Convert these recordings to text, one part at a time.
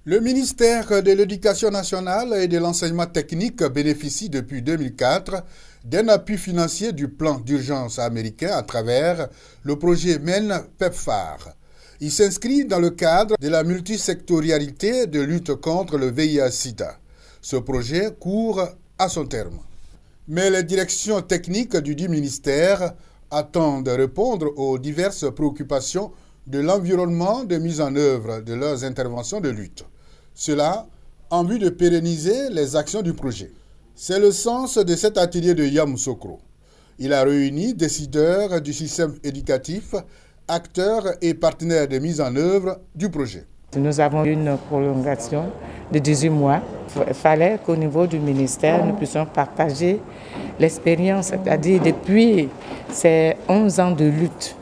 Le ministère de l'Éducation nationale et de l'enseignement technique bénéficie depuis 2004 d'un appui financier du plan d'urgence américain à travers le projet MEN PEPFAR. Il s'inscrit dans le cadre de la multisectorialité de lutte contre le VIH-Sida. Ce projet court à son terme. Mais les directions techniques du ministère attendent de répondre aux diverses préoccupations de l'environnement de mise en œuvre de leurs interventions de lutte. Cela en vue de pérenniser les actions du projet. C'est le sens de cet atelier de Yamoussoukro. Il a réuni décideurs du système éducatif, acteurs et partenaires de mise en œuvre du projet. Nous avons une prolongation de 18 mois. Il fallait qu'au niveau du ministère, nous puissions partager l'expérience, c'est-à-dire depuis ces 11 ans de lutte,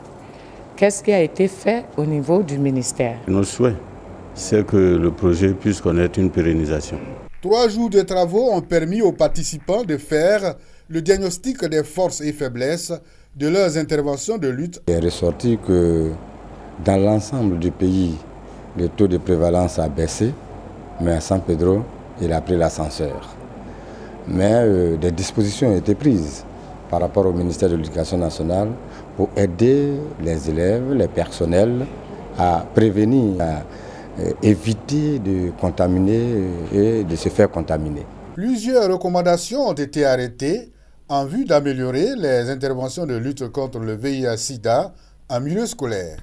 qu'est-ce qui a été fait au niveau du ministère? Nos souhaits, c'est que le projet puisse connaître une pérennisation. 3 jours de travaux ont permis aux participants de faire le diagnostic des forces et faiblesses de leurs interventions de lutte. Il est ressorti que dans l'ensemble du pays, le taux de prévalence a baissé, mais à San Pedro, il a pris l'ascenseur. Mais des dispositions ont été prises par rapport au ministère de l'Éducation nationale pour aider les élèves, les personnels à prévenir, à éviter de contaminer et de se faire contaminer. Plusieurs recommandations ont été arrêtées en vue d'améliorer les interventions de lutte contre le VIH-Sida en milieu scolaire.